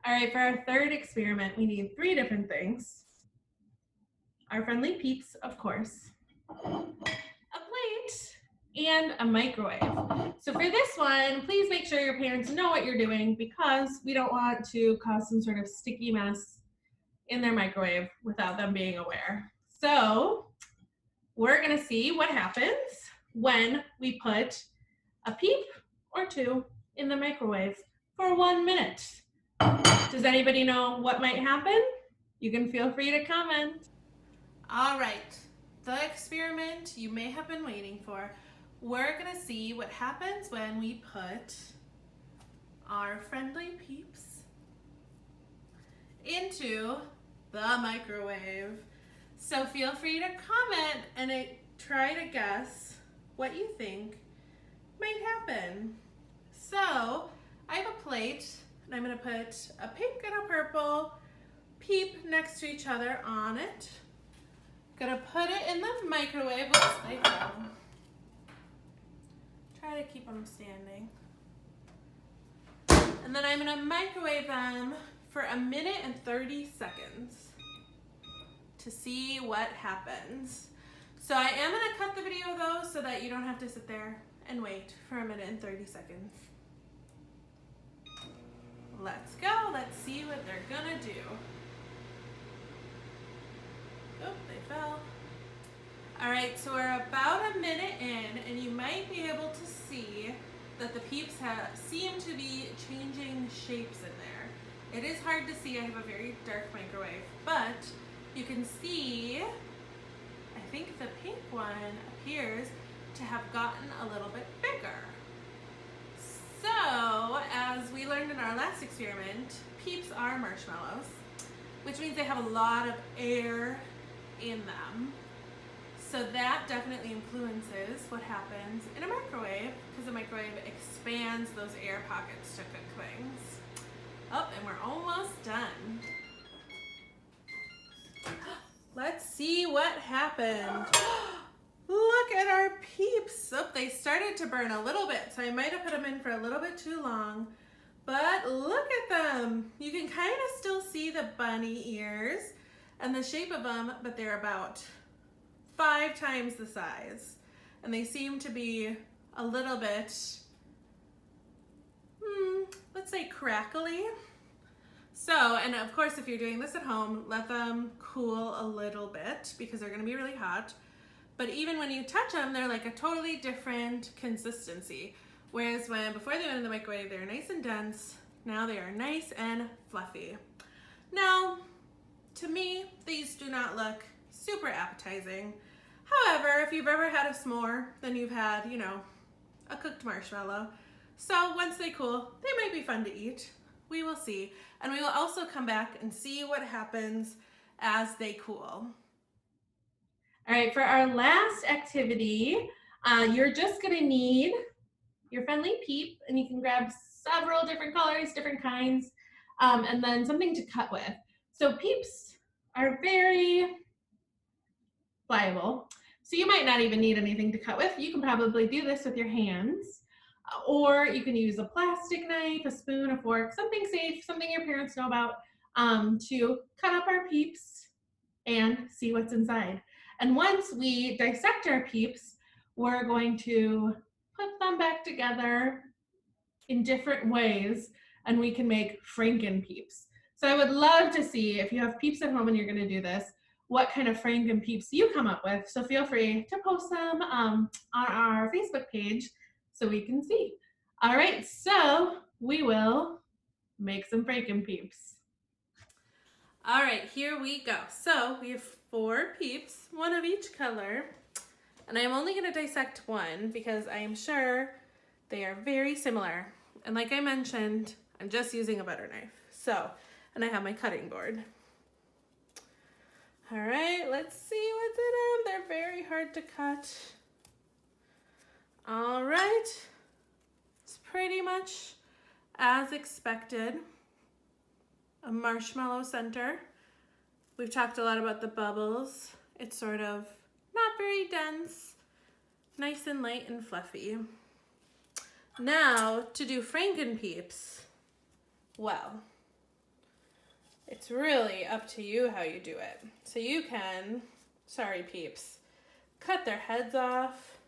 All right, for our third experiment, we need 3 different things. Our friendly Peeps, of course, a plate, and a microwave. So for this one, please make sure your parents know what you're doing because we don't want to cause some sort of sticky mess in their microwave without them being aware. So we're gonna see what happens when we put a peep or 2 in the microwave for 1 minute. Does anybody know what might happen? You can feel free to comment. All right, the experiment you may have been waiting for. We're gonna see what happens when we put our friendly peeps into the microwave. So feel free to comment and try to guess what you think might happen. So I have a plate and I'm gonna put a pink and a purple peep next to each other on it. Gonna put it in the microwave. Whoops, they fell. Try to keep them standing. And then I'm gonna microwave them for 1 minute and 30 seconds to see what happens. So I am gonna cut the video though so that you don't have to sit there and wait for 1 minute and 30 seconds. Let's go, let's see what they're gonna do. Oh, they fell. All right, so we're about 1 minute in, and you might be able to see that the peeps seem to be changing shapes in there. It is hard to see, I have a very dark microwave, but you can see, I think the pink one appears to have gotten a little bit bigger. So, as we learned in our last experiment, peeps are marshmallows, which means they have a lot of air in them. So that definitely influences what happens in a microwave because the microwave expands those air pockets to cook things. Oh, and we're almost done. Let's see what happened. Look at our peeps. Oh, they started to burn a little bit, so I might have put them in for a little bit too long. But look at them. You can kind of still see the bunny ears and the shape of them, but they're about 5 times the size. And they seem to be a little bit, let's say crackly. So, and of course, if you're doing this at home, let them cool a little bit because they're gonna be really hot. But even when you touch them, they're like a totally different consistency. Whereas before they went in the microwave, they were nice and dense. Now they are nice and fluffy. Now, to me, these do not look super appetizing. However, if you've ever had a s'more, then you've had, a cooked marshmallow. So once they cool, they might be fun to eat. We will see. And we will also come back and see what happens as they cool. All right, for our last activity, you're just gonna need your friendly peep, and you can grab several different colors, different kinds, and then something to cut with. So peeps are very pliable, so you might not even need anything to cut with. You can probably do this with your hands, or you can use a plastic knife, a spoon, a fork, something safe, something your parents know about, to cut up our peeps and see what's inside. And once we dissect our peeps, we're going to put them back together in different ways, and we can make Franken peeps. So I would love to see, if you have peeps at home and you're gonna do this, what kind of Franken peeps you come up with. So feel free to post them on our Facebook page so we can see. All right, so we will make some Franken peeps. All right, here we go. So we have 4 peeps, 1 of each color. And I'm only gonna dissect 1 because I am sure they are very similar. And like I mentioned, I'm just using a butter knife. So, and I have my cutting board. All right, let's see what's in them. They're very hard to cut. All right, it's pretty much as expected. A marshmallow center. We've talked a lot about the bubbles. It's sort of not very dense, nice and light and fluffy. Now to do Franken peeps. Well, it's really up to you how you do it. So you can, sorry peeps, cut their heads off,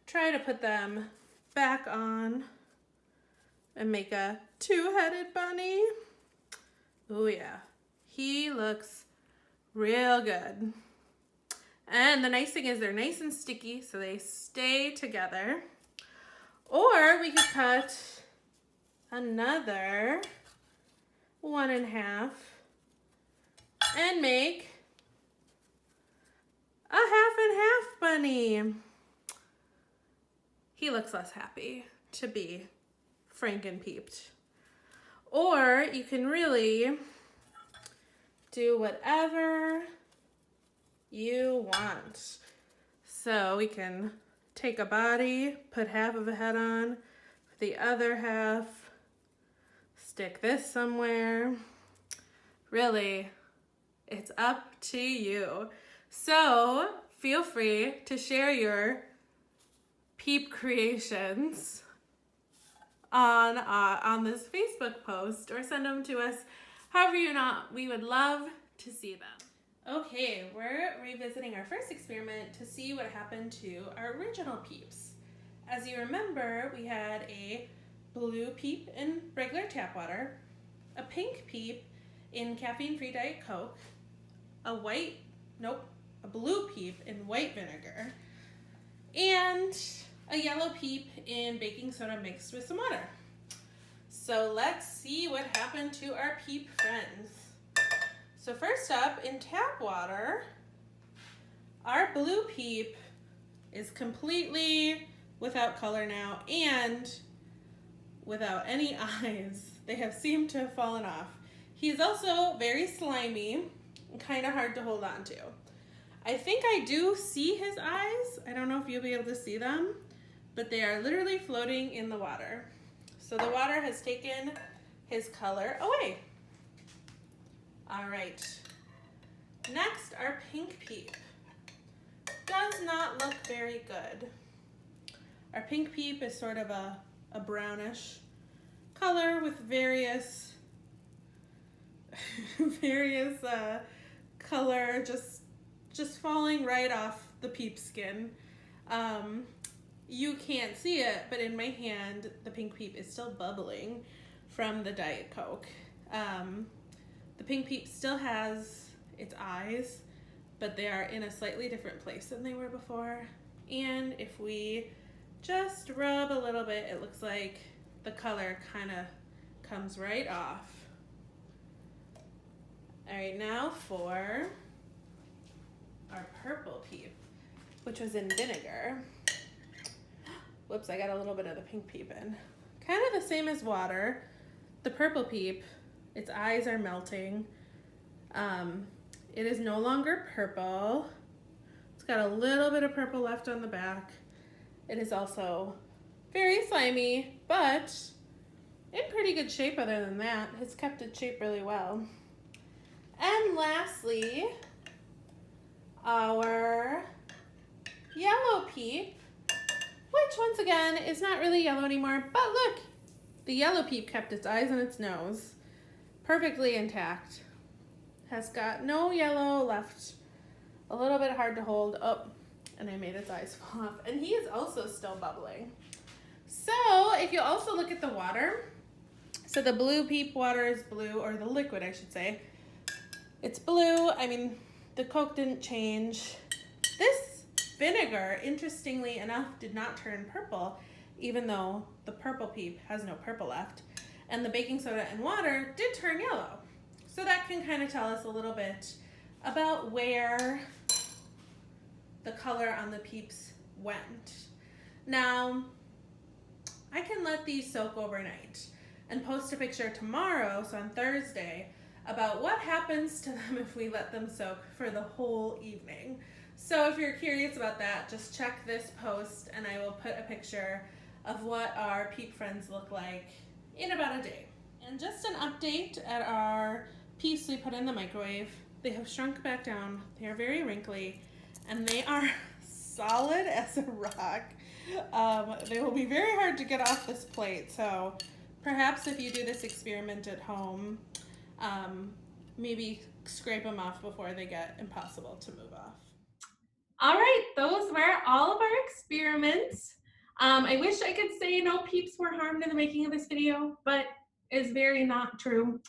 try to put them back on, and make a two-headed bunny. Oh yeah, he looks real good. And the nice thing is they're nice and sticky, so they stay together. Or we could cut another 1.5 and make a 50/50 bunny. He looks less happy, to be frank and peeped. Or you can really do whatever you want. So we can take a body, put half of a head on, the other half, stick this somewhere. Really, it's up to you. So feel free to share your Peep creations on this Facebook post, or send them to us however you want. We would love to see them. Okay, we're revisiting our first experiment to see what happened to our original Peeps. As you remember, we had a blue Peep in regular tap water, a pink Peep in caffeine-free Diet Coke, a blue Peep in white vinegar, and a yellow Peep in baking soda mixed with some water. So let's see what happened to our Peep friends. So first up, in tap water, our blue Peep is completely without color now and without any eyes. They have seemed to have fallen off. He's also very slimy and kind of hard to hold on to. I think I do see his eyes. I don't know if you'll be able to see them, but they are literally floating in the water. So the water has taken his color away. All right. Next, our pink Peep. Does not look very good. Our pink Peep is sort of a brownish color with various color just falling right off the Peep skin. You can't see it, but in my hand, the pink Peep is still bubbling from the Diet Coke. The pink Peep still has its eyes, but they are in a slightly different place than they were before. And if we just rub a little bit, it looks like the color kind of comes right off. All right, now for our purple Peep, which was in vinegar. Whoops, I got a little bit of the pink Peep in. Kind of the same as water. The purple Peep, its eyes are melting. It is no longer purple. It's got a little bit of purple left on the back. It is also very slimy, but in pretty good shape other than that. It's kept its shape really well. And lastly, our yellow Peep, which once again is not really yellow anymore, but look, the yellow Peep kept its eyes and its nose perfectly intact. Has got no yellow left. A little bit hard to hold. Oh, and I made its eyes fall off. And he is also still bubbling. So if you also look at the water, so the blue Peep water is blue, or the liquid I should say. It's blue. I mean, the Coke didn't change. This vinegar, interestingly enough, did not turn purple, even though the purple Peep has no purple left. And the baking soda and water did turn yellow. So that can kind of tell us a little bit about where the color on the Peeps went. Now, I can let these soak overnight and post a picture tomorrow, so on Thursday, about what happens to them if we let them soak for the whole evening. So if you're curious about that, just check this post and I will put a picture of what our Peep friends look like in about a day. And just an update at our Peeps we put in the microwave. They have shrunk back down. They are very wrinkly and they are solid as a rock. They will be very hard to get off this plate. So perhaps if you do this experiment at home, maybe scrape them off before they get impossible to move off. All right, those were all of our experiments. I wish I could say no peeps were harmed in the making of this video, but it's very not true.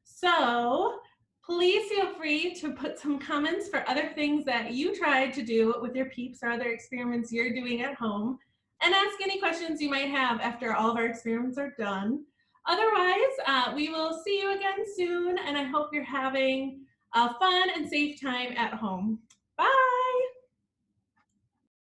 So please feel free to put some comments for other things that you tried to do with your peeps or other experiments you're doing at home, and ask any questions you might have after all of our experiments are done. Otherwise, we will see you again soon, and I hope you're having a fun and safe time at home. Bye!